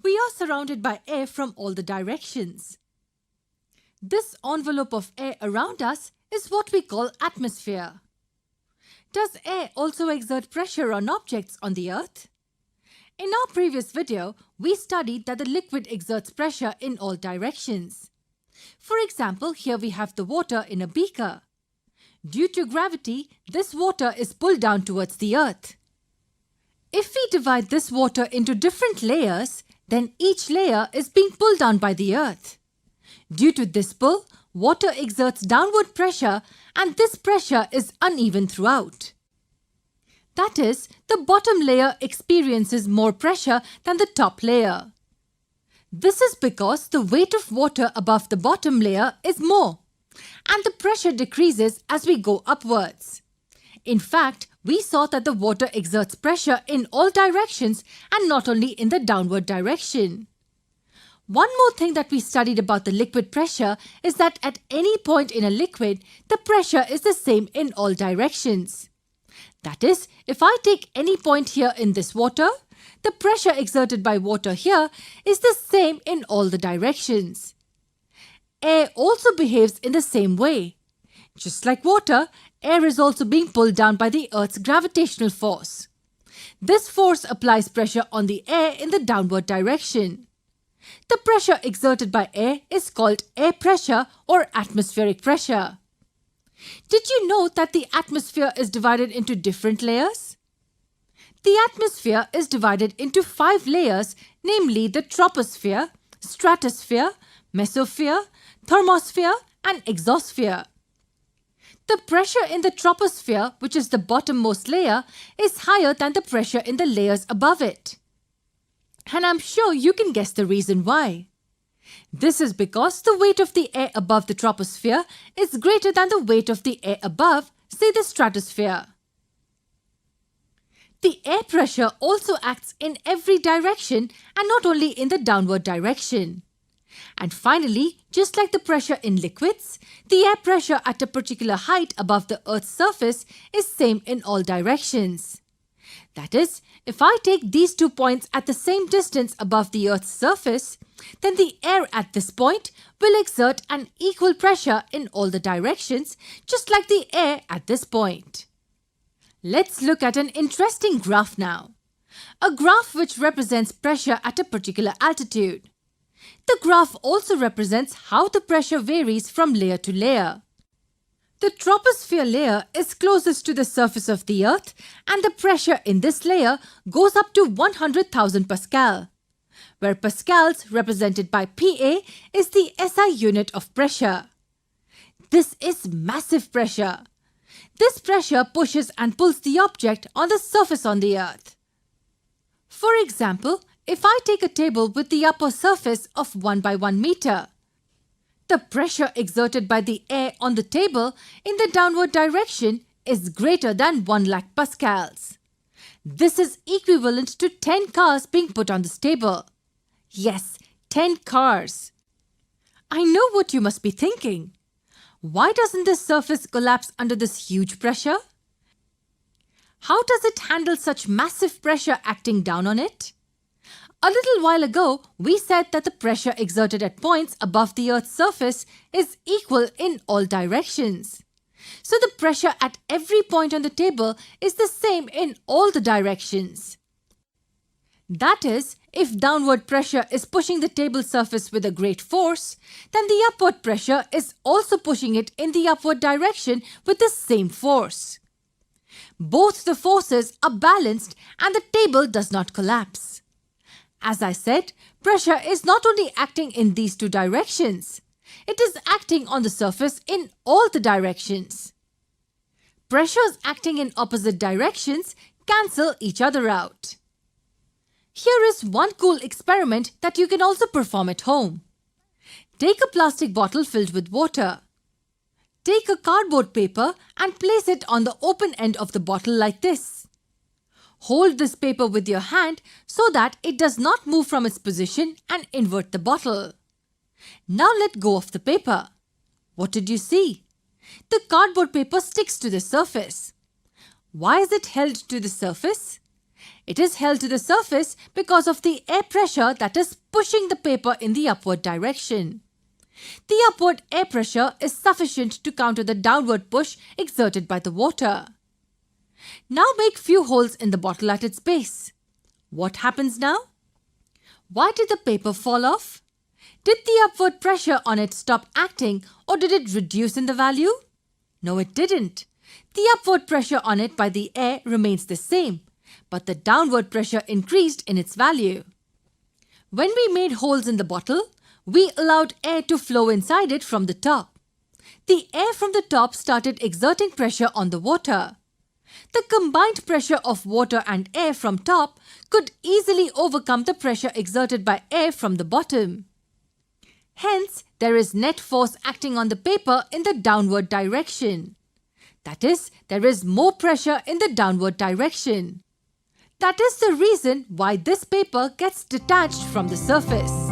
We are surrounded by air from all the directions. This envelope of air around us is what we call atmosphere. Does air also exert pressure on objects on the earth? In our previous video, we studied that the liquid exerts pressure in all directions. For example, here we have the water in a beaker. Due to gravity, this water is pulled down towards the earth. If we divide this water into different layers, then each layer is being pulled down by the earth. Due to this pull, water exerts downward pressure and this pressure is uneven throughout. That is, the bottom layer experiences more pressure than the top layer. This is because the weight of water above the bottom layer is more, and the pressure decreases as we go upwards. In fact, we saw that the water exerts pressure in all directions and not only in the downward direction. One more thing that we studied about the liquid pressure is that at any point in a liquid, the pressure is the same in all directions. That is, if I take any point here in this water, the pressure exerted by water here is the same in all the directions. Air also behaves in the same way. Just like water, air is also being pulled down by the Earth's gravitational force. This force applies pressure on the air in the downward direction. The pressure exerted by air is called air pressure or atmospheric pressure. Did you know that the atmosphere is divided into different layers? The atmosphere is divided into 5 layers, namely the troposphere, stratosphere, mesosphere, thermosphere and exosphere. The pressure in the troposphere, which is the bottommost layer, is higher than the pressure in the layers above it. And I'm sure you can guess the reason why. This is because the weight of the air above the troposphere is greater than the weight of the air above, say, the stratosphere. The air pressure also acts in every direction and not only in the downward direction. And finally, just like the pressure in liquids, the air pressure at a particular height above the Earth's surface is same in all directions. That is, if I take these 2 points at the same distance above the Earth's surface, then the air at this point will exert an equal pressure in all the directions, just like the air at this point. Let's look at an interesting graph now. A graph which represents pressure at a particular altitude. The graph also represents how the pressure varies from layer to layer. The troposphere layer is closest to the surface of the Earth and the pressure in this layer goes up to 100,000 Pascal, where Pascals, represented by PA, is the SI unit of pressure. This is massive pressure. This pressure pushes and pulls the object on the surface on the Earth. For example, if I take a table with the upper surface of 1 by 1 meter, the pressure exerted by the air on the table in the downward direction is greater than 1 lakh pascals. This is equivalent to 10 cars being put on this table. Yes, 10 cars. I know what you must be thinking. Why doesn't this surface collapse under this huge pressure? How does it handle such massive pressure acting down on it? A little while ago, we said that the pressure exerted at points above the Earth's surface is equal in all directions. So the pressure at every point on the table is the same in all the directions. That is, if downward pressure is pushing the table surface with a great force, then the upward pressure is also pushing it in the upward direction with the same force. Both the forces are balanced and the table does not collapse. As I said, pressure is not only acting in these 2 directions, it is acting on the surface in all the directions. Pressures acting in opposite directions cancel each other out. Here is one cool experiment that you can also perform at home. Take a plastic bottle filled with water. Take a cardboard paper and place it on the open end of the bottle like this. Hold this paper with your hand so that it does not move from its position and invert the bottle. Now let go of the paper. What did you see? The cardboard paper sticks to the surface. Why is it held to the surface? It is held to the surface because of the air pressure that is pushing the paper in the upward direction. The upward air pressure is sufficient to counter the downward push exerted by the water. Now make few holes in the bottle at its base. What happens now? Why did the paper fall off? Did the upward pressure on it stop acting, or did it reduce in the value? No, it didn't. The upward pressure on it by the air remains the same, but the downward pressure increased in its value. When we made holes in the bottle, we allowed air to flow inside it from the top. The air from the top started exerting pressure on the water. The combined pressure of water and air from top could easily overcome the pressure exerted by air from the bottom. Hence, there is net force acting on the paper in the downward direction. That is, there is more pressure in the downward direction. That is the reason why this paper gets detached from the surface.